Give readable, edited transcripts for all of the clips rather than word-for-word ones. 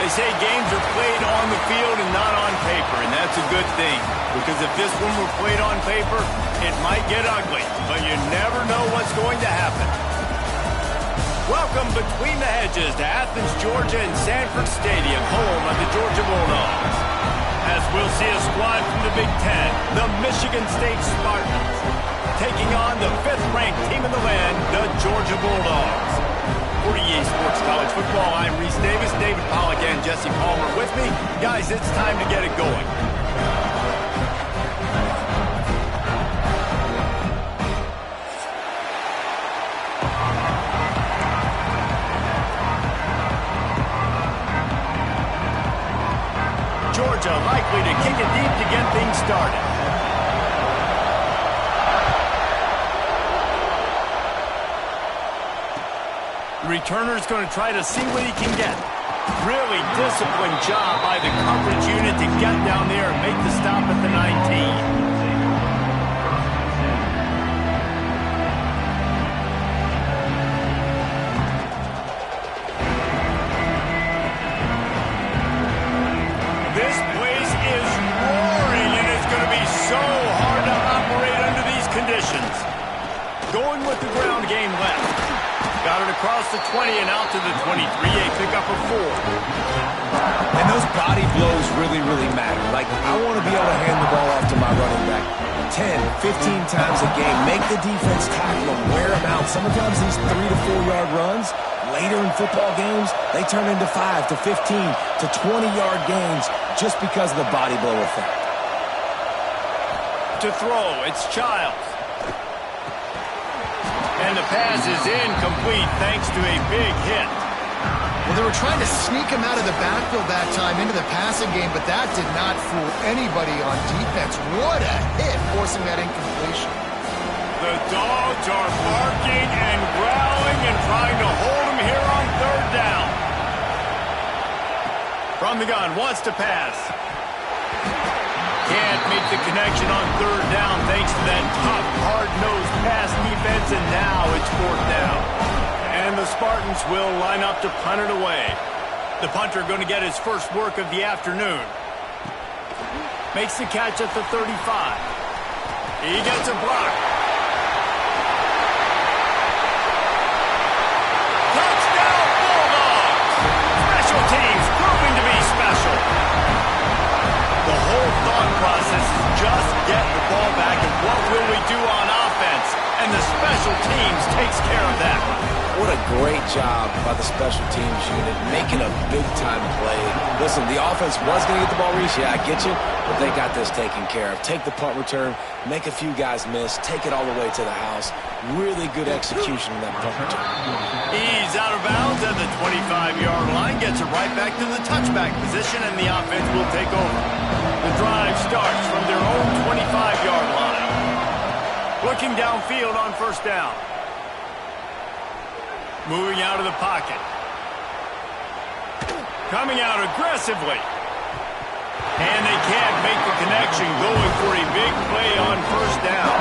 They say games are played on the field and not on paper, and that's a good thing. Because if this one were played on paper, it might get ugly, but you never know what's going to happen. Welcome between the hedges to Athens, Georgia and Sanford Stadium, home of the Georgia Bulldogs. As we'll see a squad from the Big Ten, the Michigan State Spartans, taking on the 5th-ranked team in the land, the Georgia Bulldogs. For EA Sports College Football, I'm Reese Davis, David Pollack, and Jesse Palmer with me. Guys, it's time to get it going. Georgia likely to kick it deep to get things started. The returner's going to try to see what he can get. Really disciplined job by the coverage unit to get down there and make the stop at the 19. Going with the ground game left. Got it across the 20 and out to the 23. A pickup of 4. And those body blows really, really matter. Like, I want to be able to hand the ball off to my running back 10, 15 times a game. Make the defense tackle them, wear them out. Sometimes these 3 to 4 yard runs, later in football games, they turn into 5 to 15 to 20 yard gains just because of the body blow effect. To throw, it's Childs. And the pass is incomplete thanks to a big hit. Well, they were trying to sneak him out of the backfield that time into the passing game, but that did not fool anybody on defense. What a hit, forcing that incompletion. The dogs are barking and growling and trying to hold him here on 3rd down. From the gun, wants to pass. Can't make the connection on 3rd down thanks to that top hard-nosed pass defense, and now it's 4th down. And the Spartans will line up to punt it away. The punter going to get his first work of the afternoon. Makes the catch at the 35. He gets a block. Touchdown Bulldogs! Special teams proving to be special. The whole thought process is just get the ball back and what will we do on offense? And the special teams takes care of that. What a great job by the special teams unit, making a big-time play. Listen, the offense was going to get the ball, Reese. Yeah, I get you, but they got this taken care of. Take the punt return, make a few guys miss, take it all the way to the house. Really good execution in that punt return. He's out of bounds at the 25-yard line, gets it right back to the touchback position, and the offense will take over. The drive starts from their own 25-yard line. Looking downfield on 1st down. Moving out of the pocket. Coming out aggressively. And they can't make the connection, going for a big play on 1st down.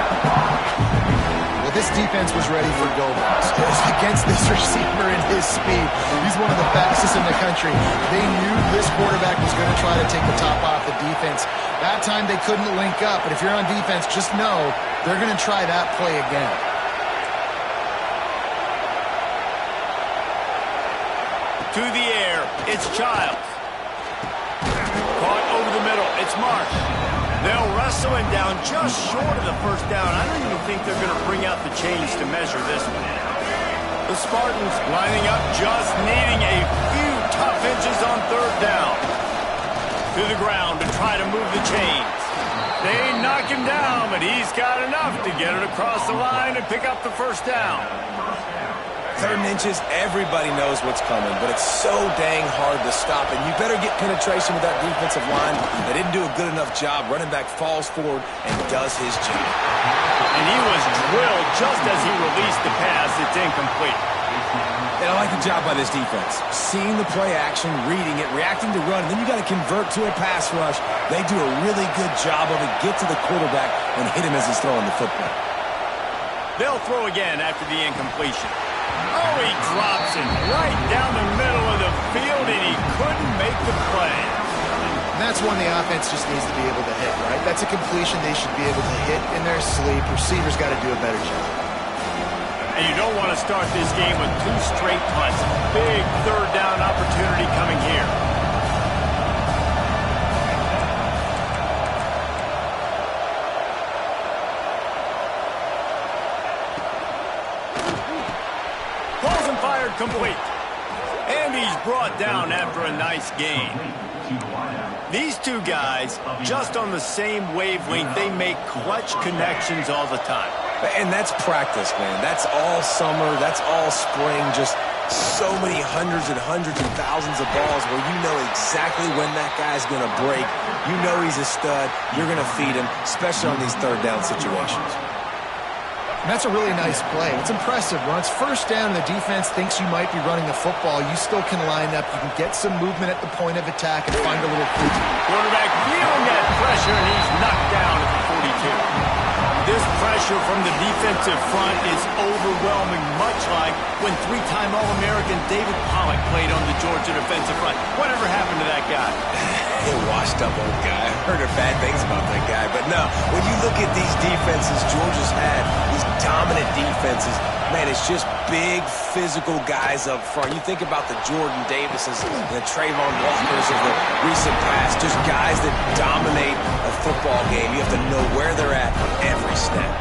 Well, this defense was ready for go-balls against this receiver and his speed. He's one of the fastest in the country. They knew this quarterback was going to try to take the top off the defense. That time they couldn't link up, but if you're on defense, just know they're going to try that play again. To the air, it's Childs. Caught over the middle, it's Marsh. They'll wrestle him down just short of the 1st down. I don't even think they're going to bring out the chains to measure this one. The Spartans lining up, just needing a few tough inches on 3rd down. To the ground to try to move the chains. They knock him down, but he's got enough to get it across the line and pick up the 1st down. 3rd and inches, everybody knows what's coming, but it's so dang hard to stop, and you better get penetration with that defensive line. They didn't do a good enough job. Running back falls forward and does his job. And he was drilled just as he released the pass. It's incomplete. And I like the job by this defense. Seeing the play action, reading it, reacting to run, and then you got to convert to a pass rush. They do a really good job of it. Get to the quarterback and hit him as he's throwing the football. They'll throw again after the incompletion. Oh, he drops it right down the middle of the field, and he couldn't make the play. And that's one the offense just needs to be able to hit, right? That's a completion they should be able to hit in their sleep. Receivers got to do a better job. And you don't want to start this game with 2 straight punts. Big third down opportunity coming here. Pulls and fired complete. And he's brought down after a nice gain. These two guys, just on the same wavelength, they make clutch connections all the time. And that's practice, man. That's all summer. That's all spring. Just so many hundreds and thousands of balls where you know exactly when that guy's going to break. You know he's a stud. You're going to feed him, especially on these third down situations. And that's a really nice play. It's impressive. When it's first down and the defense thinks you might be running the football, you still can line up. You can get some movement at the point of attack and find a little creep. Quarterback feeling that pressure, and he's knocked down at the 42. This pressure from the defensive front is overwhelming, much like when 3-time All-American David Pollock played on the Georgia defensive front. Whatever happened to that guy? A washed-up old guy. I've heard of bad things about that guy. But no, when you look at these defenses Georgia's had, these dominant defenses, man, it's just big, physical guys up front. You think about the Jordan Davises and the Trayvon Walkers of the recent past, just guys that dominate a football game. You have to know where they're at on every snap.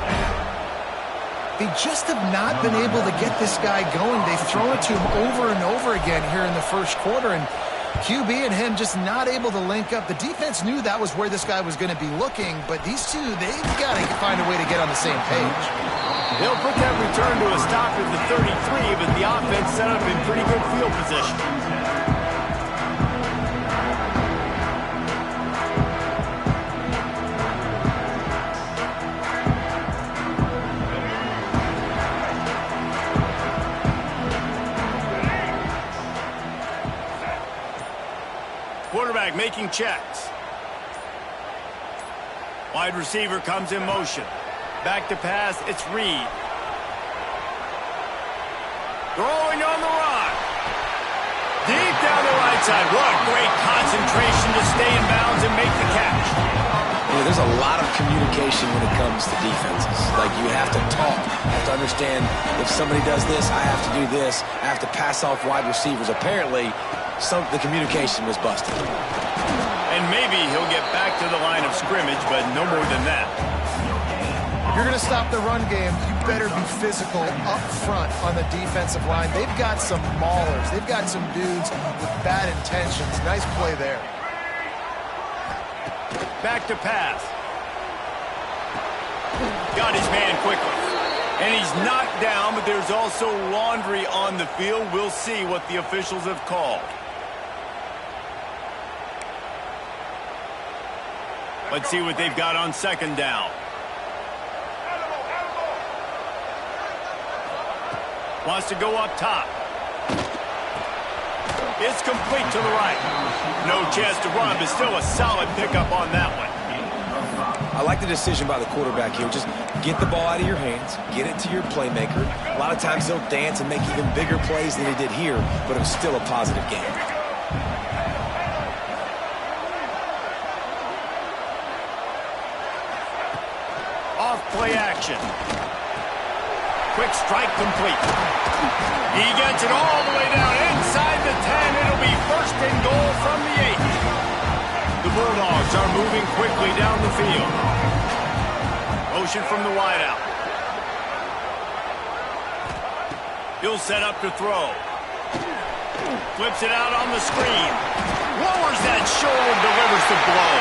They just have not been able to get this guy going. They've thrown it to him over and over again here in the first quarter, and QB and him just not able to link up. The defense knew that was where this guy was going to be looking, but these two, they've got to find a way to get on the same page. They'll put that return to a stop at the 33, but the offense set up in pretty good field position. Quarterback making checks. Wide receiver comes in motion. Back to pass, it's Reed. Throwing on the run. Deep down the right side. What great concentration to stay in bounds and make the catch. You know, there's a lot of communication when it comes to defenses. Like, you have to talk. You have to understand if somebody does this, I have to do this. I have to pass off wide receivers. Apparently, the communication was busted. And maybe he'll get back to the line of scrimmage, but no more than that. You're going to stop the run game, you better be physical up front on the defensive line. They've got some maulers. They've got some dudes with bad intentions. Nice play there. Back to pass. Got his man quickly. And he's knocked down, but there's also laundry on the field. We'll see what the officials have called. Let's see what they've got on second down. Wants to go up top. It's complete to the right. No chance to run, but still a solid pickup on that one. I like the decision by the quarterback here. Just get the ball out of your hands, get it to your playmaker. A lot of times he'll dance and make even bigger plays than he did here, but it was still a positive game. Off play action. Quick strike complete. He gets it all the way down inside the 10. It'll be first and goal from the 8. The Bulldogs are moving quickly down the field. Motion from the wideout. He'll set up to throw. Flips it out on the screen. Lowers that shoulder, delivers the blow.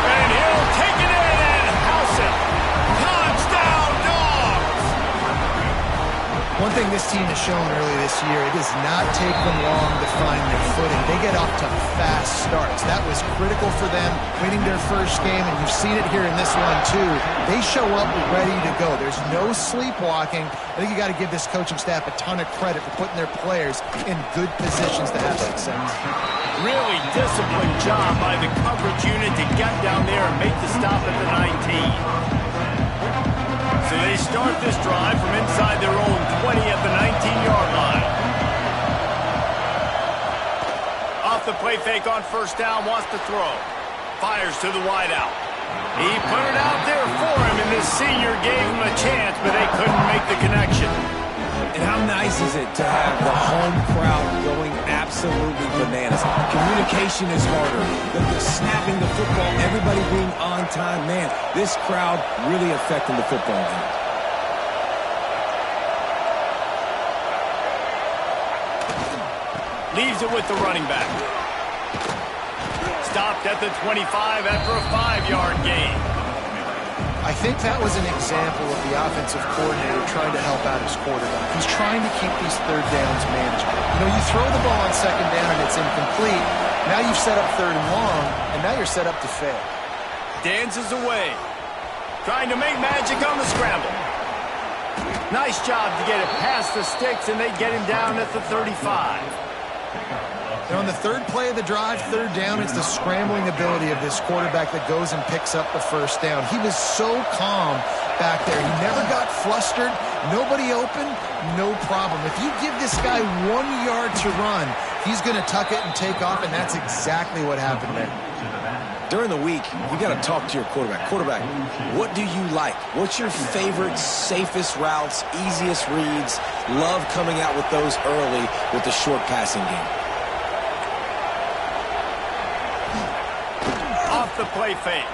And he'll take it in and house it. Touchdown, Dogs! One thing this team has shown early this year, it does not take them long to find their footing. They get off to fast starts. That was critical for them, winning their first game, and you've seen it here in this one too. They show up ready to go. There's no sleepwalking. I think you got to give this coaching staff a ton of credit for putting their players in good positions to have success. Really disciplined job by the coverage unit to get down there and make the stop at the 19. So they start this drive from inside their own 20 at the 19-yard line. Off the play fake on first down, wants to throw. Fires to the wideout. He put it out there for him, and this senior gave him a chance, but they couldn't make the connection. And how nice is it to have the home crowd going absolutely bananas? Communication is harder. The snapping the football, everybody being on time. Man, this crowd really affecting the football game. Leaves it with the running back. Stopped at the 25 after a 5-yard gain. I think that was an example of the offensive coordinator trying to help out his quarterback. He's trying to keep these third downs manageable. You know, you throw the ball on second down and it's incomplete. Now you've set up third and long, and now you're set up to fail. Dances away. Trying to make magic on the scramble. Nice job to get it past the sticks, and they get him down at the 35. And on the third play of the drive, third down, it's the scrambling ability of this quarterback that goes and picks up the first down. He was so calm back there. He never got flustered. Nobody open, no problem. If you give this guy 1 yard to run, he's going to tuck it and take off, and that's exactly what happened there. During the week, you got to talk to your quarterback. Quarterback, what do you like? What's your favorite, safest routes, easiest reads? Love coming out with those early with the short passing game. Off the play fake.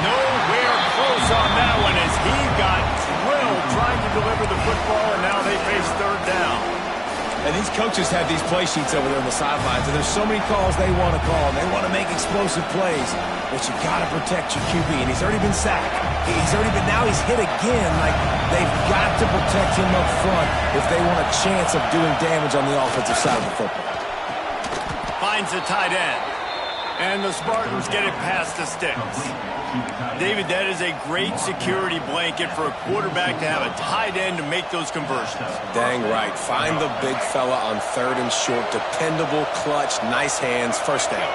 Nowhere close on that one as he got drilled trying to deliver the football, and now they face third down. And these coaches have these play sheets over there on the sidelines, and there's so many calls they want to call, and they want to make explosive plays, but you got to protect your QB, and he's already been sacked. Now he's hit again. Like, they've got to protect him up front if they want a chance of doing damage on the offensive side of the football. Finds the tight end, and the Spartans get it past the sticks. David, that is a great security blanket for a quarterback to have a tight end to make those conversions. Dang right. Find the big fella on third and short. Dependable, clutch, nice hands, first down.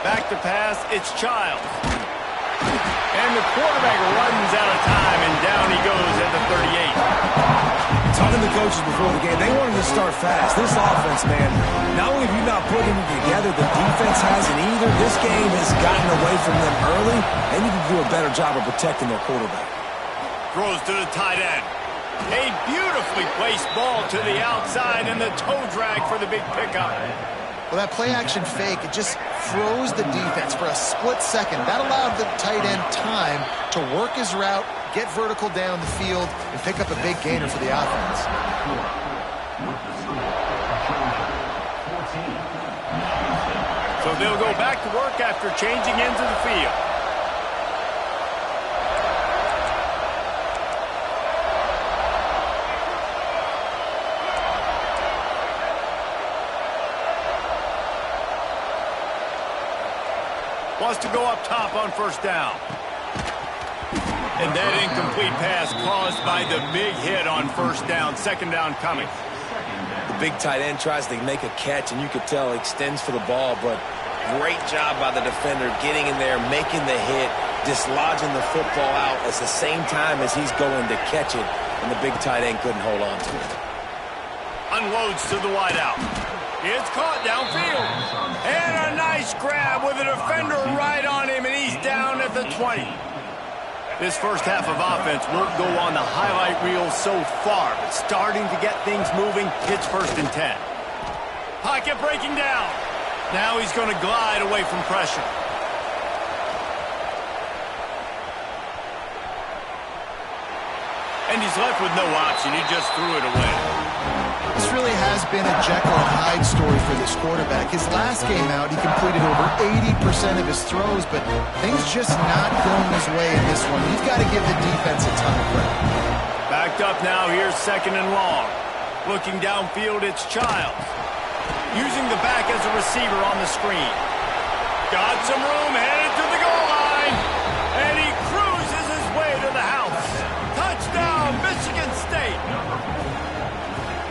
Back to pass, it's Childs. And the quarterback runs out of time, and down he goes at the 38. Talking to the coaches before the game, they wanted to start fast. This offense, man, not only have you not put it together, the defense hasn't either. This game has gotten away from them early. They need to do a better job of protecting their quarterback. Throws to the tight end. A beautifully placed ball to the outside, and the toe drag for the big pickup. Well, that play-action fake, it just froze the defense for a split second. That allowed the tight end time to work his route, get vertical down the field, and pick up a big gainer for the offense. So they'll go back to work after changing into the field. Wants to go up top on first down. And that incomplete pass caused by the big hit on first down. Second down coming. The big tight end tries to make a catch, and you could tell extends for the ball, but great job by the defender getting in there, making the hit, dislodging the football out at the same time as he's going to catch it, and the big tight end couldn't hold on to it. Unloads to the wideout. It's caught downfield. And a nice grab with a defender right on him, and he's down at the 20. This first half of offense won't go on the highlight reel so far, but starting to get things moving, it's 1st and 10. Pocket breaking down. Now he's going to glide away from pressure. And he's left with no option. He just threw it away. This really has been a Jekyll and Hyde story for this quarterback. His last game out, he completed over 80% of his throws, but things just not going his way in this one. He's got to give the defense a ton of credit. Backed up now, here's 2nd and long. Looking downfield, it's Childs. Using the back as a receiver on the screen. Got some room, headed to the goal line. And he cruises his way to the house. Touchdown, Michigan State.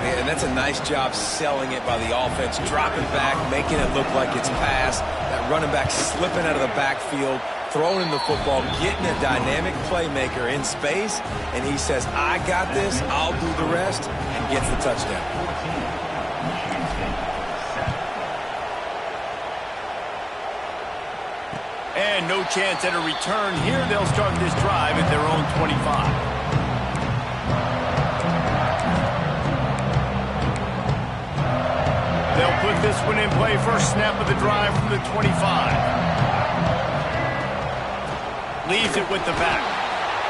And that's a nice job selling it by the offense, dropping back, making it look like it's pass. That running back slipping out of the backfield, throwing in the football, getting a dynamic playmaker in space, and he says, I got this, I'll do the rest, and gets the touchdown. Again, no chance at a return here. They'll start this drive at their own 25. They'll put this one in play. First snap of the drive from the 25. Leaves it with the back.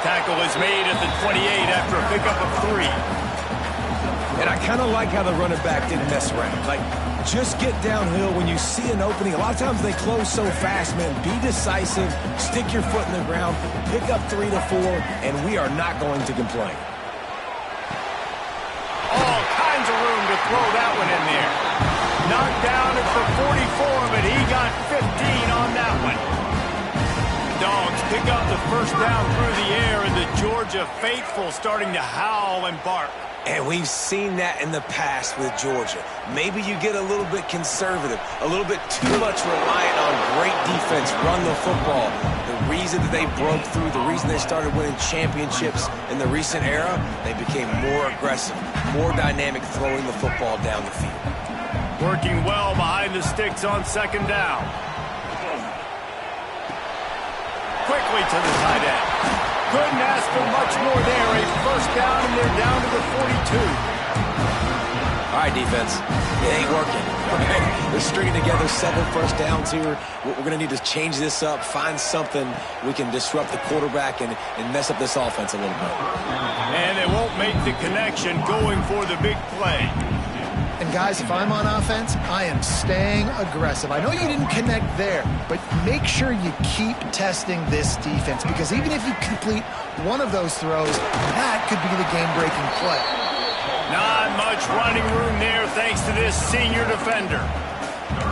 Tackle is made at the 28 after a pickup of 3. And I kind of like how the running back didn't mess around. Like, just get downhill when you see an opening. A lot of times they close so fast, man. Be decisive, stick your foot in the ground, pick up 3 to 4, and we are not going to complain. All kinds of room to throw that one in there. Knocked down at the 44, but he got 15 on that one. Dogs pick up the first down through the air, and the Georgia faithful starting to howl and bark. And we've seen that in the past with Georgia. Maybe you get a little bit conservative, a little bit too much reliant on great defense, run the football. The reason that they broke through, the reason they started winning championships in the recent era, they became more aggressive, more dynamic throwing the football down the field. Working well behind the sticks on second down. Quickly to the tight end. Couldn't ask for much more there. A first down, and they're down to the 42. All right, defense. It ain't working. Okay? They're stringing together several first downs here. We're going to need to change this up, find something we can disrupt the quarterback and mess up this offense a little bit. And they won't make the connection going for the big play. And guys, if I'm on offense, I am staying aggressive. I know you didn't connect there, but make sure you keep testing this defense, because even if you complete one of those throws, that could be the game-breaking play. Not much running room there thanks to this senior defender.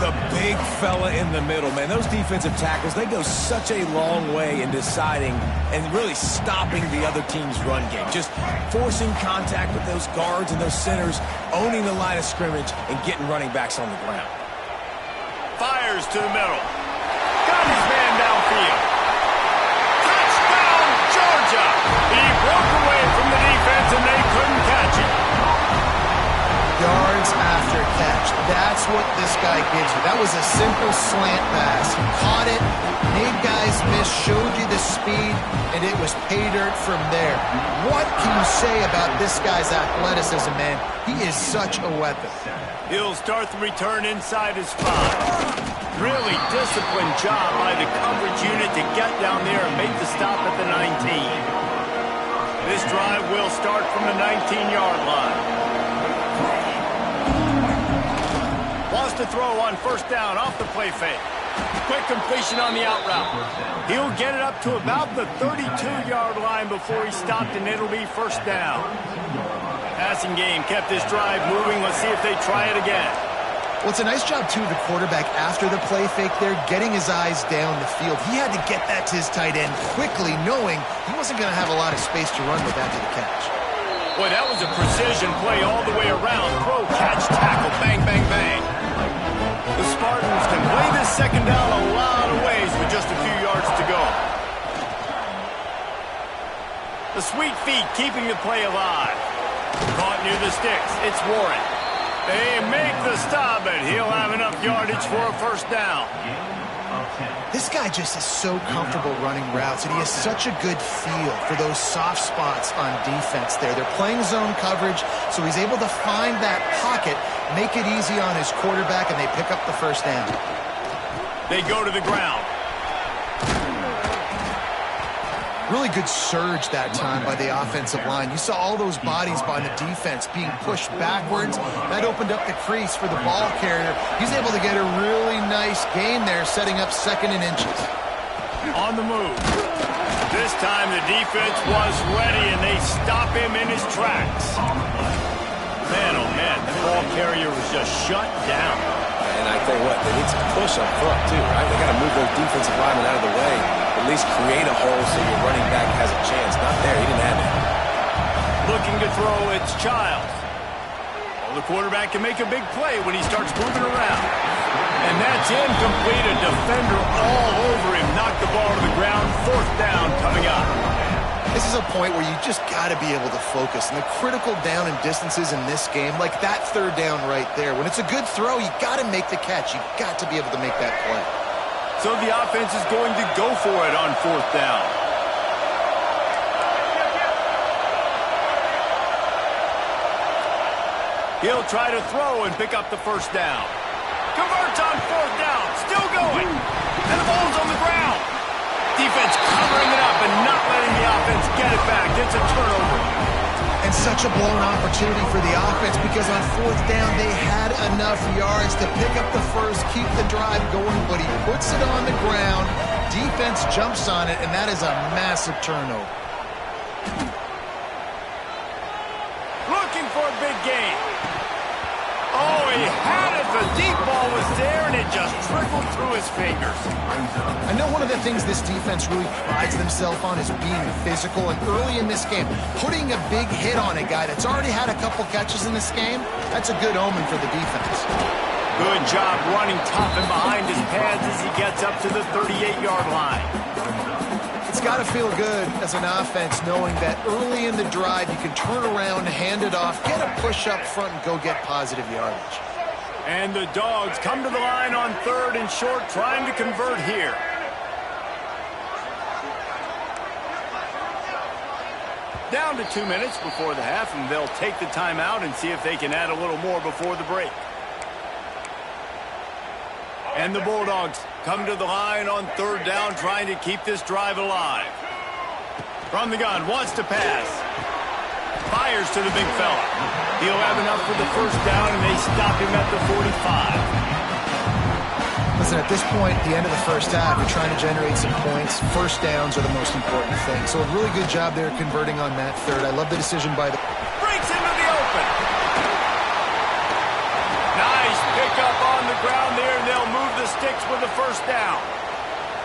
The big fella in the middle, man. Those defensive tackles, they go such a long way in deciding and really stopping the other team's run game. Just forcing contact with those guards and those centers, owning the line of scrimmage, and getting running backs on the ground. Fires to the middle. Got his man downfield. Touchdown, Georgia! He broke away from the defense, and they couldn't catch it. Yards after catch. That's what this guy gives you. That was a simple slant pass. He caught it, made guys miss, showed you the speed, and it was pay dirt from there. What can you say about this guy's athleticism, man? He is such a weapon. He'll start the return inside his 5. Really disciplined job by the coverage unit to get down there and make the stop at the 19. This drive will start from the 19-yard line. Wants to throw on first down off the play fake. Quick completion on the out route. He'll get it up to about the 32-yard line before he stopped, and it'll be first down. Passing game kept this drive moving. Let's see if they try it again. Well, it's a nice job, too, of the quarterback after the play fake there, getting his eyes down the field. He had to get that to his tight end quickly, knowing he wasn't going to have a lot of space to run with after the catch. Boy, that was a precision play all the way around. Throw, catch, tackle, bang, bang, bang. The Spartans can play this second down a lot of ways with just a few yards to go. The sweet feet keeping the play alive. Caught near the sticks. It's Warren. They make the stop, but he'll have enough yardage for a first down. This guy just is so comfortable running routes, and he has such a good feel for those soft spots on defense there. They're playing zone coverage, so he's able to find that pocket, make it easy on his quarterback, and they pick up the first down. They go to the ground. Really good surge that time by the offensive line. You saw all those bodies by the defense being pushed backwards. That opened up the crease for the ball carrier. He's able to get a really nice gain there, setting up second and inches. On the move. This time the defense was ready, and they stop him in his tracks. Man, oh man, the ball carrier was just shut down. And I tell you what, they need some push up front too, right? They got to move those defensive linemen out of the way. At least create a hole so your running back has a chance. Not there. He didn't have it. Looking to throw, it's Childs. Well, the quarterback can make a big play when he starts moving around. And that's incomplete. A defender all over him. Knocked the ball to the ground. Fourth down coming up. This is a point where you just got to be able to focus. And the critical down and distances in this game, like that third down right there, when it's a good throw, you got to make the catch. You got to be able to make that play. So the offense is going to go for it on 4th down. He'll try to throw and pick up the 1st down. Converts on 4th down. Still going. And the ball's on the ground. Defense covering it up and not letting the offense get it back. It's a turnover. And such a blown opportunity for the offense because on 4th down, they had enough yards to pick up the first, keep the drive going, but he puts it on the ground. Defense jumps on it, and that is a massive turnover. Looking for a big gain. Oh, he had it. The deep ball was there, and it just trickled through his fingers. I know one of the things this defense really prides themselves on is being physical, and early in this game, putting a big hit on a guy that's already had a couple catches in this game, that's a good omen for the defense. Good job running tough and behind his pads as he gets up to the 38-yard line. It's got to feel good as an offense knowing that early in the drive you can turn around, hand it off, get a push up front, and go get positive yardage. And the Dogs come to the line on 3rd and short, trying to convert here. Down to 2 minutes before the half, and they'll take the timeout and see if they can add a little more before the break. And the Bulldogs come to the line on 3rd down, trying to keep this drive alive. From the gun, wants to pass. Fires to the big fella. He'll have enough for the 1st down, and they stop him at the 45. Listen, at this point, the end of the first half, you're trying to generate some points. 1st downs are the most important thing. So a really good job there converting on that 3rd. I love the decision by the... Breaks into the open. Nice pickup on the ground there, and they'll move the sticks with the 1st down.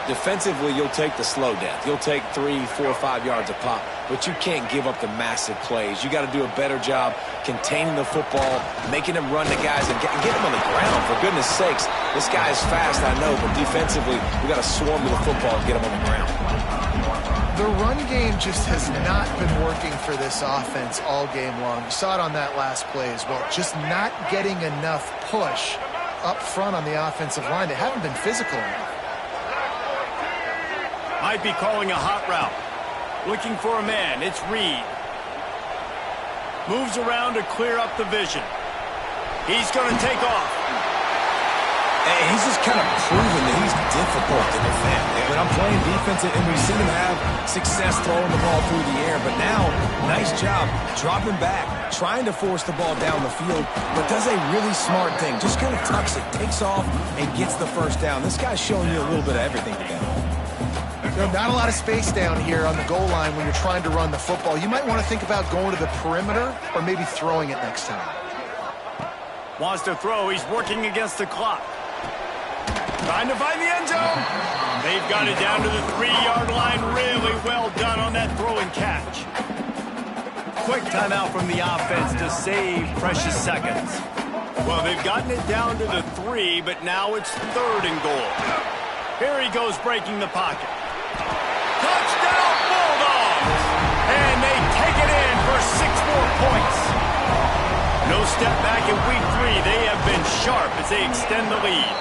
Defensively, you'll take the slow death. You'll take 3, 4, 5 yards a pop, but you can't give up the massive plays. You got to do a better job containing the football, making them run the guys, and get them on the ground. For goodness sakes, this guy is fast, I know, but defensively, we got to swarm to the football and get him on the ground. The run game just has not been working for this offense all game long. You saw it on that last play as well. Just not getting enough push up front on the offensive line. They haven't been physical enough. Might be calling a hot route. Looking for a man. It's Reed. Moves around to clear up the vision. He's going to take off. And he's just kind of proven that he's difficult to defend. When I'm playing defense, and we've seen him have success throwing the ball through the air, but now, nice job dropping back, trying to force the ball down the field, but does a really smart thing. Just kind of tucks it, takes off, and gets the 1st down. This guy's showing you a little bit of everything today. Not a lot of space down here on the goal line when you're trying to run the football. You might want to think about going to the perimeter or maybe throwing it next time. Wants to throw. He's working against the clock. Trying to find the end zone. They've got it down to the 3-yard line. Really well done on that throw and catch. Quick timeout from the offense to save precious seconds. Well, they've gotten it down to the 3, but now it's 3rd and goal. Here he goes breaking the pocket. Touchdown Bulldogs! And they take it in for 6 more points. No step back in week 3. They have been sharp as they extend the lead.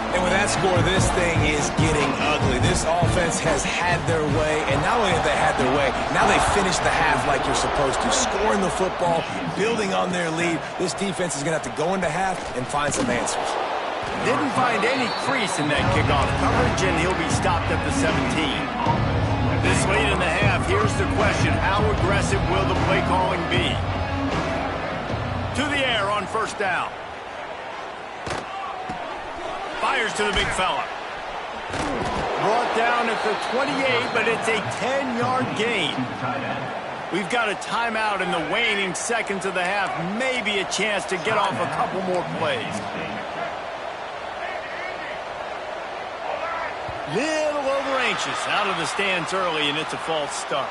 And with that score, this thing is getting ugly. This offense has had their way, and not only have they had their way, now they finished the half like you're supposed to, scoring the football, building on their lead. This defense is going to have to go into half and find some answers. Didn't find any crease in that kickoff coverage, and he'll be stopped at the 17. This late in the half, here's the question. How aggressive will the play calling be? To the air on 1st down. Fires to the big fella. Brought down at the 28, but it's a 10-yard gain. We've got a timeout in the waning seconds of the half. Maybe a chance to get off a couple more plays. Little over anxious out of the stands early, and it's a false start.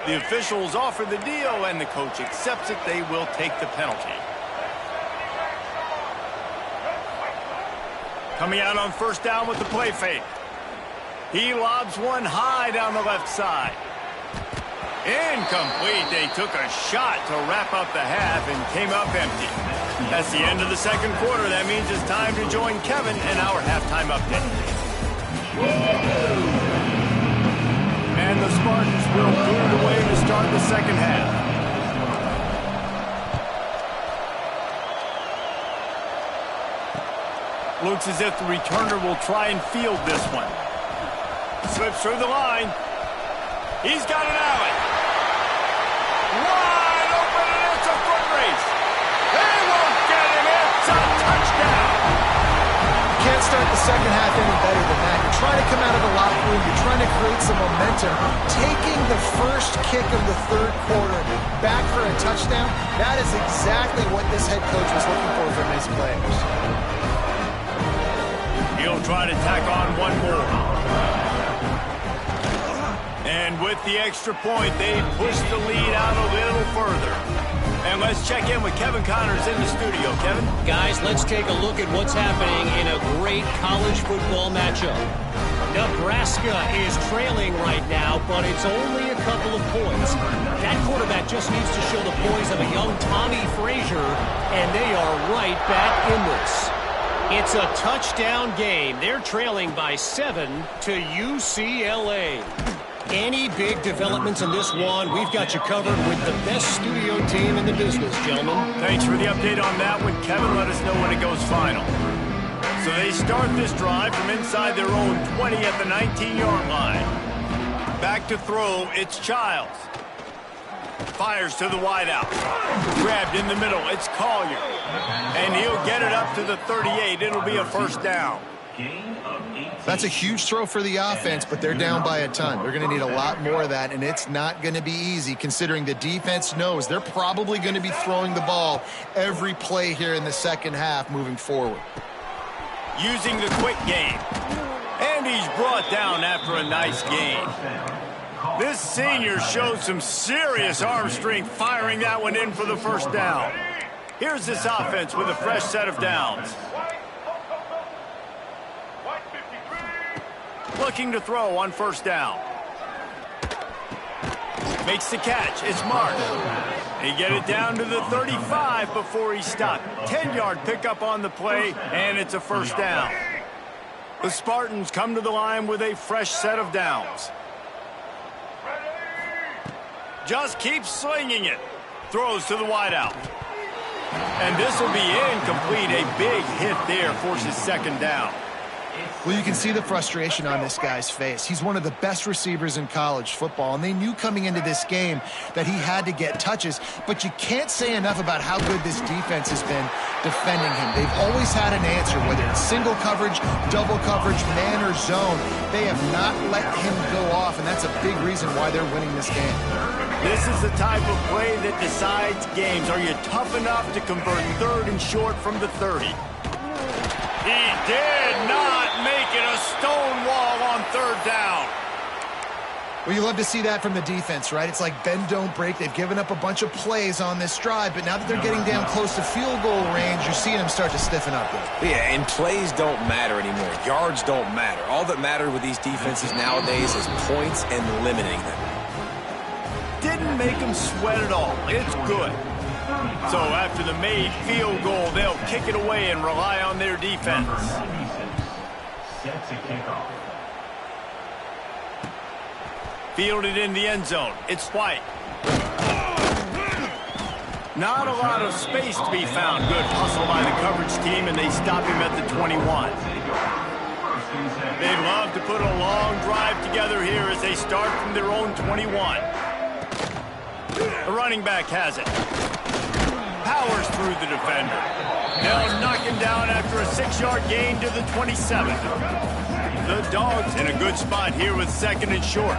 The officials offer the deal, and the coach accepts it. They will take the penalty. Coming out on 1st down with the play fake. He lobs one high down the left side. Incomplete. They took a shot to wrap up the half and came up empty. That's the end of the second quarter. That means it's time to join Kevin in our halftime update. And the Spartans will clear the way to start the second half. Looks as if the returner will try and field this one. Slips through the line. He's got an alley. Wide open, and it's a foot race. They won't get him. It's a touchdown. You can't start the second half any better than that. You're trying to come out of the locker room. You're trying to create some momentum. Taking the first kick of the third quarter back for a touchdown, that is exactly what this head coach was looking for from his players. He'll try to tack on one more. And with the extra point, they push the lead out a little further. And let's check in with Kevin Connors in the studio. Kevin? Guys, let's take a look at what's happening in a great college football matchup. Nebraska is trailing right now, but it's only a couple of points. That quarterback just needs to show the poise of a young Tommy Frazier, and they are right back in this. It's a touchdown game. They're trailing by 7 to UCLA. Any big developments in this one, we've got you covered with the best studio team in the business, gentlemen. Thanks for the update on that one. Kevin, let us know when it goes final. So they start this drive from inside their own 20 at the 19-yard line. Back to throw, it's Childs. Fires to the wideout. Grabbed in the middle, it's Collier. And he'll get it up to the 38. It'll be a first down. That's a huge throw for the offense, but they're down by a ton. They're going to need a lot more of that, and it's not going to be easy considering the defense knows they're probably going to be throwing the ball every play here in the second half moving forward. Using the quick game. And he's brought down after a nice gain. This senior showed some serious arm strength firing that one in for the first down. Here's this offense with a fresh set of downs. Looking to throw on first down. Makes the catch. It's marked. He get it down to the 35 before he's stopped. 10-yard pickup on the play, and it's a first down. The Spartans come to the line with a fresh set of downs. Just keeps slinging it. Throws to the wideout. And this will be incomplete. A big hit there forces second down. Well, you can see the frustration on this guy's face. He's one of the best receivers in college football, and they knew coming into this game that he had to get touches, but you can't say enough about how good this defense has been defending him. They've always had an answer, whether it's single coverage, double coverage, man or zone. They have not let him go off, and that's a big reason why they're winning this game. This is the type of play that decides games. Are you tough enough to convert third and short from the 30? He did not make it a stone wall on third down. Well, you love to see that from the defense, right? It's like bend, don't break. They've given up a bunch of plays on this drive, but now that they're getting down close to field goal range, you're seeing them start to stiffen up there. Yeah, and plays don't matter anymore. Yards don't matter. All that matters with these defenses nowadays is points and limiting them. Didn't make them sweat at all. It's good. So after the made field goal, they'll kick it away and rely on their defense. Fielded in the end zone. It's White. Not a lot of space to be found. Good hustle by the coverage team, and they stop him at the 21. They'd love to put a long drive together here as they start from their own 21. The running back has it. Powers through the defender. They'll knock him down after a 6-yard gain to the 27. The Dogs in a good spot here with second and short.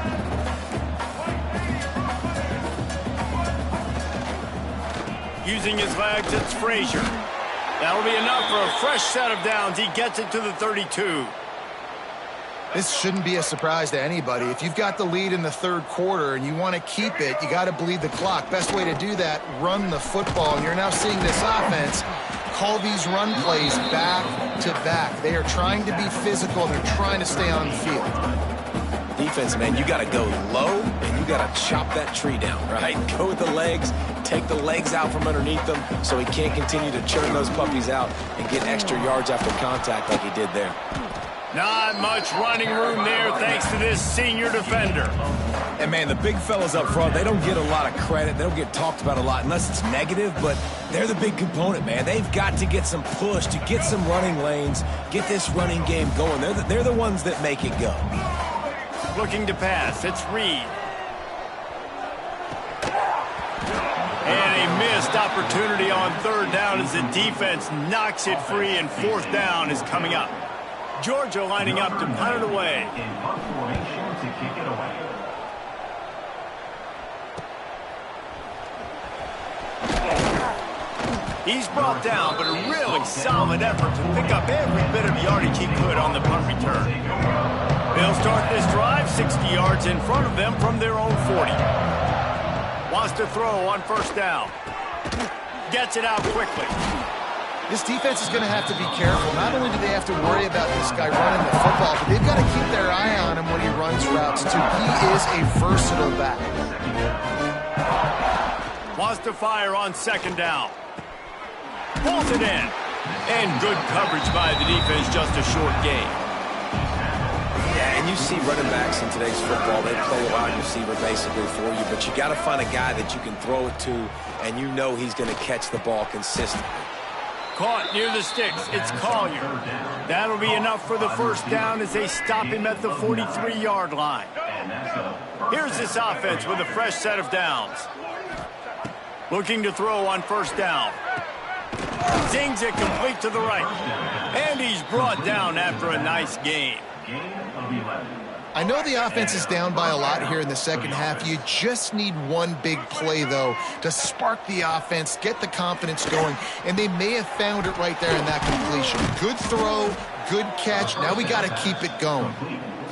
Using his legs, it's Frazier. That'll be enough for a fresh set of downs. He gets it to the 32. This shouldn't be a surprise to anybody. If you've got the lead in the third quarter and you want to keep it, you got to bleed the clock. Best way to do that, run the football. And you're now seeing this offense call these run plays back to back. They are trying to be physical. They're trying to stay on the field. Defense, man, you got to go low and you got to chop that tree down, right? Go with the legs, take the legs out from underneath them so he can't continue to churn those puppies out and get extra yards after contact like he did there. Not much running room there thanks to this senior defender. And, man, the big fellas up front, they don't get a lot of credit. They don't get talked about a lot unless it's negative, but they're the big component, man. They've got to get some push, to get some running lanes, get this running game going. They're the ones that make it go. Looking to pass. It's Reed. And a missed opportunity on third down as the defense knocks it free, and fourth down is coming up. Georgia lining up to punt it away. He's brought down, but a really solid effort to pick up every bit of yardage he could on the punt return. They'll start this drive 60 yards in front of them from their own 40. Wants to throw on first down. Gets it out quickly. This defense is going to have to be careful. Not only do they have to worry about this guy running the football, but they've got to keep their eye on him when he runs routes, too. He is a versatile back. Wants to fire on second down. Pulls it in. And good coverage by the defense, just a short gain. Yeah, and you see running backs in today's football, they play a wide receiver basically for you, but you got to find a guy that you can throw it to, and you know he's going to catch the ball consistently. Caught near the sticks. It's Collier. That'll be enough for the first down as they stop him at the 43-yard line. Here's this offense with a fresh set of downs. Looking to throw on first down. Zings it complete to the right. And he's brought down after a nice gain. I know the offense is down by a lot here in the second half. You just need one big play, though, to spark the offense, get the confidence going, and they may have found it right there in that completion. Good throw, good catch. Now we got to keep it going.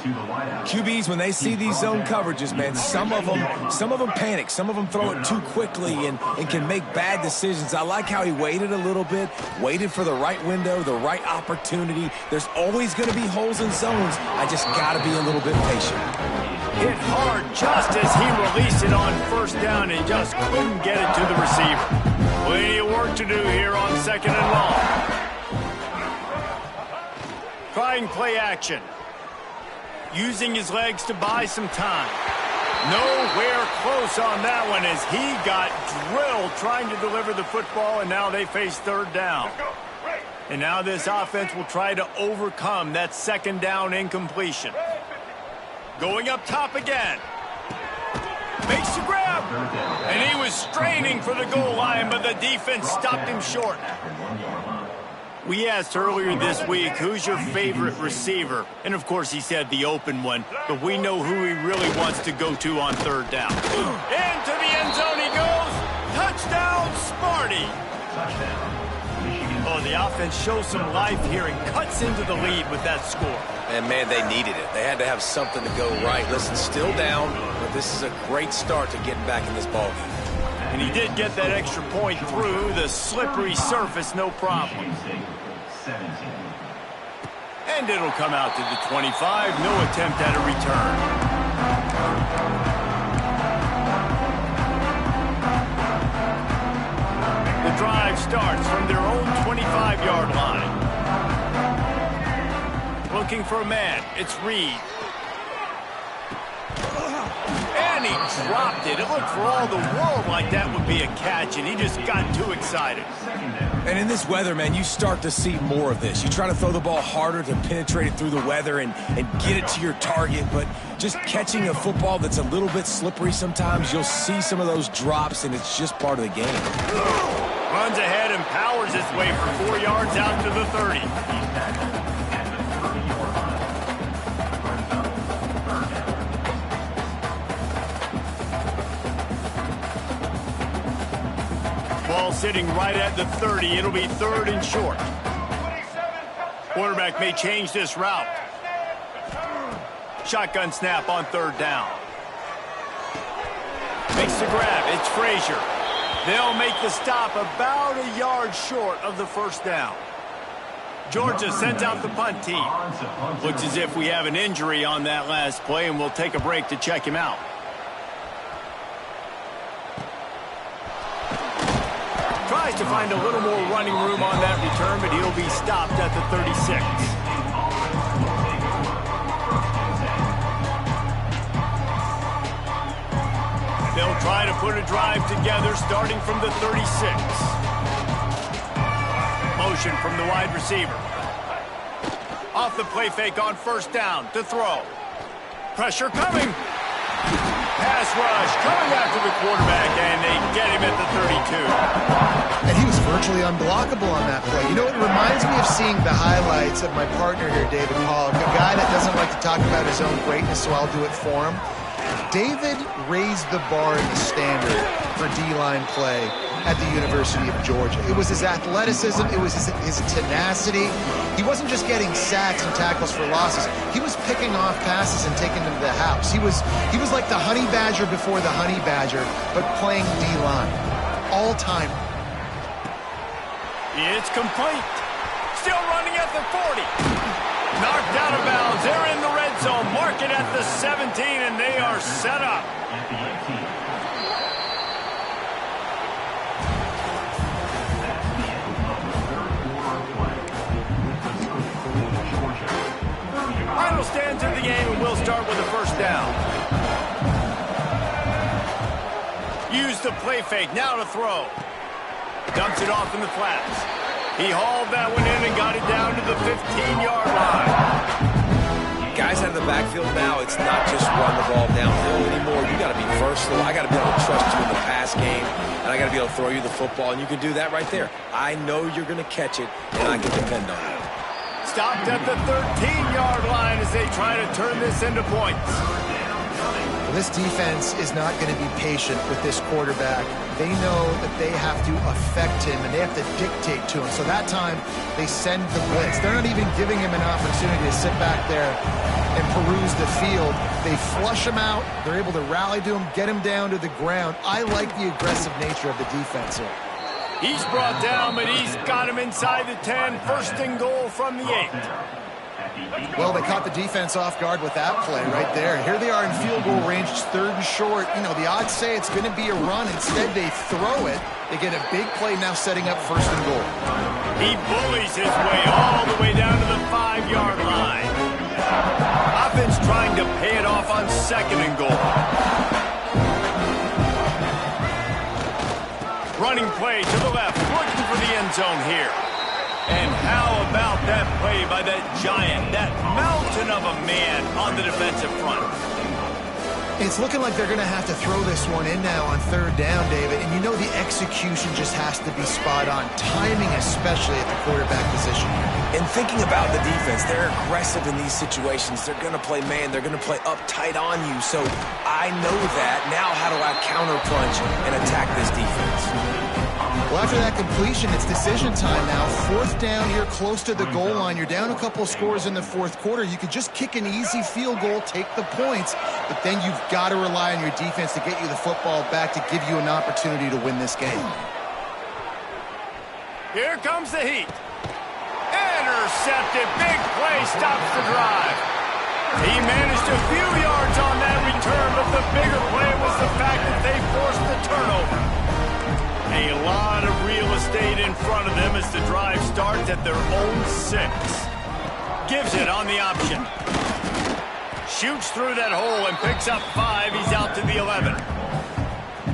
QBs, when they see these zone coverages, man, some of them panic. Some of them throw it too quickly and can make bad decisions. I like how he waited a little bit, waited for the right window, the right opportunity. There's always going to be holes in zones. I just got to be a little bit patient. Hit hard just as he released it on first down and just couldn't get it to the receiver. Plenty of work to do here on second and long. Trying play action. Using his legs to buy some time. Nowhere close on that one as he got drilled trying to deliver the football, and now they face third down. And now this offense will try to overcome that second down incompletion. Going up top again. Makes the grab. And he was straining for the goal line, but the defense stopped him short. We asked earlier this week, who's your favorite receiver? And, of course, he said the open one, but we know who he really wants to go to on third down. Into the end zone he goes. Touchdown, Sparty. Oh, the offense shows some life here and cuts into the lead with that score. And, man, they needed it. They had to have something to go right. Listen, still down, but this is a great start to getting back in this ballgame. And he did get that extra point through the slippery surface, no problem. And it'll come out to the 25. No attempt at a return. The drive starts from their own 25-yard line. Looking for a man. It's Reed. And he dropped it. It looked for all the world like that would be a catch, and he just got too excited. And in this weather, man, you start to see more of this. You try to throw the ball harder to penetrate it through the weather and get it to your target, but just catching a football that's a little bit slippery sometimes, you'll see some of those drops, and it's just part of the game. Runs ahead and powers his way for 4 yards out to the 30. Ball sitting right at the 30. It'll be third and short. Quarterback may change this route. Shotgun snap on third down. Makes the grab. It's Frazier. They'll make the stop about a yard short of the first down. Georgia sends out the punt team. Looks as if we have an injury on that last play, and we'll take a break to check him out. Tries to find a little more running room on that return, but he'll be stopped at the 36. They'll try to put a drive together starting from the 36. Motion from the wide receiver. Off the play fake on first down to throw. Pressure coming. Pass rush coming after the quarterback, and they get him at the 32. And he was virtually unblockable on that play. You know, it reminds me of seeing the highlights of my partner here, David Pollock, a guy that doesn't like to talk about his own greatness, so I'll do it for him. David raised the bar in the standard for D-line play at the University of Georgia. It was his athleticism, it was his tenacity. He wasn't just getting sacks and tackles for losses. He was picking off passes and taking them to the house. He was like the honey badger before the honey badger, but playing D-line. All time. It's complete. Still running at the 40. Knocked out of bounds. They're in the red zone. Mark it at the 17, and they are set up. Final stands of the game, and we'll start with a first down. Use the play fake. Now to throw. Dumps it off in the flats. He hauled that one in and got it down to the 15-yard line. Guys out of the backfield now, it's not just run the ball downhill anymore. You got to be versatile. I got to be able to trust you in the pass game, and I got to be able to throw you the football, and you can do that right there. I know you're going to catch it, and I can depend on it. Stopped at the 13-yard line as they try to turn this into points. Well, this defense is not going to be patient with this quarterback. They know that they have to affect him, and they have to dictate to him. So that time, they send the blitz. They're not even giving him an opportunity to sit back there and peruse the field. They flush him out. They're able to rally to him, get him down to the ground. I like the aggressive nature of the defense here. He's brought down, but he's got him inside the 10. First and goal from the 8. Well, they caught the defense off guard with that play right there. Here they are in field goal range, it's 3rd and short. You know, the odds say it's going to be a run. Instead, they throw it. They get a big play now setting up 1st and goal. He bullies his way all the way down to the 5-yard line. Offense trying to pay it off on 2nd and goal. Running play to the left, looking for the end zone here. And how about that play by that giant, that mountain of a man on the defensive front? It's looking like they're going to have to throw this one in now on 3rd down, David. And you know the execution just has to be spot on. Timing especially at the quarterback position. And thinking about the defense, they're aggressive in these situations. They're going to play man. They're going to play up tight on you. So I know that. Now how do I counterpunch and attack this defense? Well, after that completion, it's decision time now. 4th down here close to the goal line. You're down a couple scores in the 4th quarter. You could just kick an easy field goal, take the points, but then you've got to rely on your defense to get you the football back to give you an opportunity to win this game. Here comes the heat. Intercepted. Big play stops the drive. He managed a few yards on that return, but the bigger play was the fact that they forced the turnover. A lot of real estate in front of them as the drive starts at their own 6. Gives it on the option. Shoots through that hole and picks up 5. He's out to the 11.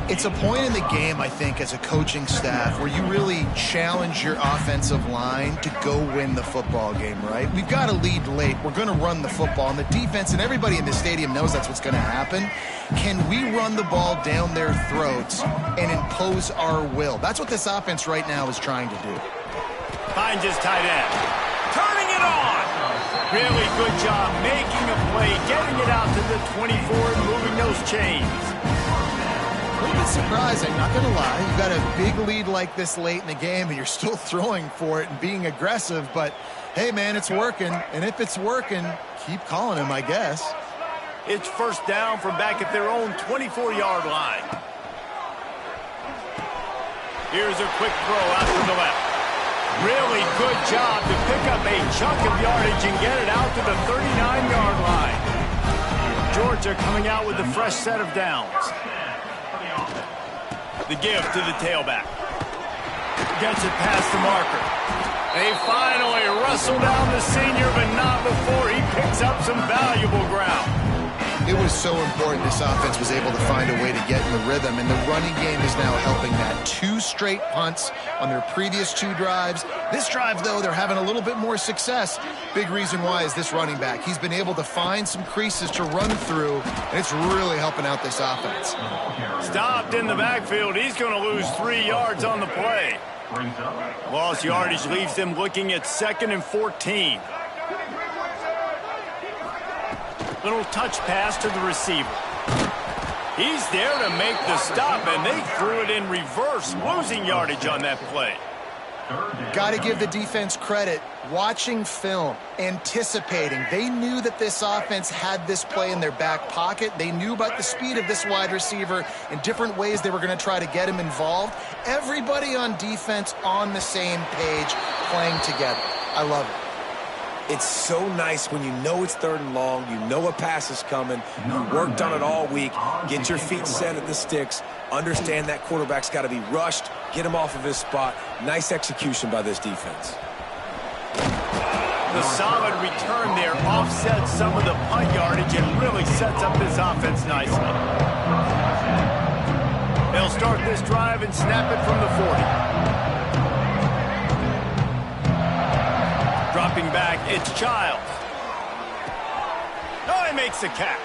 It's a point in the game, I think, as a coaching staff where you really challenge your offensive line to go win the football game, right? We've got to lead late. We're going to run the football. And the defense and everybody in the stadium knows that's what's going to happen. Can we run the ball down their throats and impose our will? That's what this offense right now is trying to do. Finds his tight end. Turning it on. Really good job making a play, getting it out to the 24 and moving those chains. A little bit surprising, not going to lie. You got a big lead like this late in the game, and you're still throwing for it and being aggressive. But, hey, man, it's working. And if it's working, keep calling him, I guess. It's first down from back at their own 24-yard line. Here's a quick throw out to the left. Really good job to pick up a chunk of yardage and get it out to the 39-yard line. Georgia coming out with a fresh set of downs. The give to the tailback. gets it past the marker. They finally wrestle down the senior, but not before he picks up some valuable ground. It was so important this offense was able to find a way to get in the rhythm, and the running game is now helping that. 2 straight punts on their previous 2 drives. This drive, though, they're having a little bit more success. Big reason why is this running back. He's been able to find some creases to run through, and it's really helping out this offense. Stopped in the backfield. He's going to lose 3 yards on the play. Lost yardage leaves them looking at 2nd and 14. Little touch pass to the receiver. He's there to make the stop, and they threw it in reverse, losing yardage on that play. Got to give the defense credit. Watching film, anticipating. They knew that this offense had this play in their back pocket. They knew about the speed of this wide receiver and different ways they were going to try to get him involved. Everybody on defense on the same page, playing together. I love it. It's so nice when you know it's 3rd and long, you know a pass is coming, you worked on it all week, get your feet set at the sticks, understand that quarterback's got to be rushed, get him off of his spot. Nice execution by this defense. The solid return there offsets some of the punt yardage and really sets up this offense nicely. They'll start this drive and snap it from the 40. Dropping back, it's Childs. Oh, he makes the catch.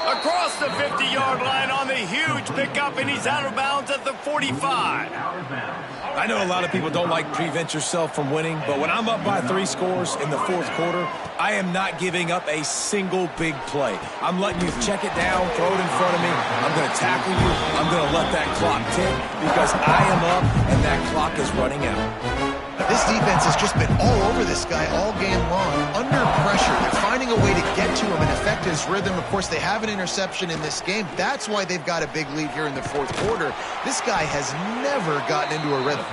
Across the 50-yard line on the huge pickup, and he's out of bounds at the 45. I know a lot of people don't like prevent yourself from winning, but when I'm up by 3 scores in the 4th quarter, I am not giving up a single big play. I'm letting you check it down, throw it in front of me. I'm going to tackle you. I'm going to let that clock tick because I am up and that clock is running out. This defense has just been all over this guy all game long. Under pressure, they're finding a way to get to him and affect his rhythm. Of course, they have an interception in this game. That's why they've got a big lead here in the 4th quarter. This guy has never gotten into a rhythm.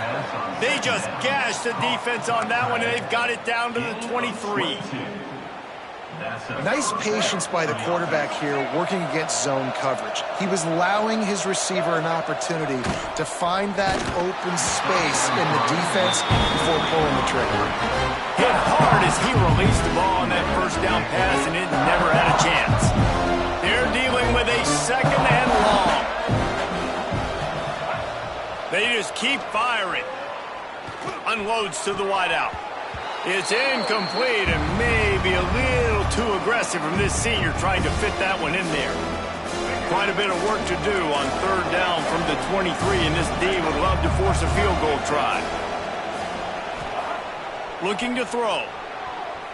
They just gashed the defense on that one, and they've got it down to the 23. Nice patience by the quarterback here working against zone coverage. He was allowing his receiver an opportunity to find that open space in the defense before pulling the trigger. Hit hard as he released the ball on that 1st down pass, and it never had a chance. They're dealing with a 2nd and long. They just keep firing. Unloads to the wideout. It's incomplete and maybe a little too aggressive from this senior trying to fit that one in there. Quite a bit of work to do on 3rd down from the 23, and this D would love to force a field goal try. Looking to throw.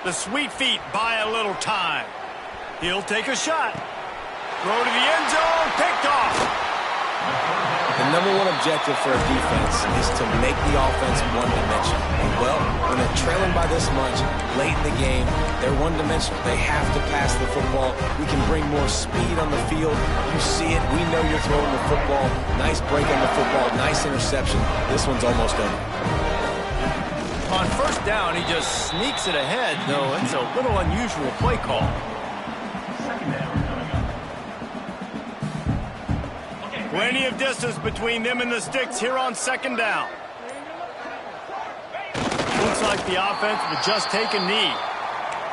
The sweet feet buy a little time. He'll take a shot. Throw to the end zone, picked off. The #1 objective for a defense is to make the offense one-dimensional. Well, when they're trailing by this much late in the game, they're one-dimensional. They have to pass the football. We can bring more speed on the field. You see it. We know you're throwing the football. Nice break on the football. Nice interception. This one's almost over. On 1st down, he just sneaks it ahead, though it's a little unusual play call. Plenty of distance between them and the sticks here on 2nd down. Looks like the offense would just take a knee.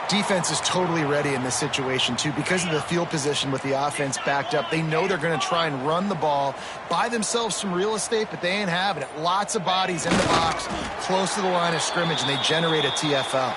Defense is totally ready in this situation, too. Because of the field position with the offense backed up, they know they're going to try and run the ball, buy themselves some real estate, but they ain't having it. Lots of bodies in the box, close to the line of scrimmage, and they generate a TFL.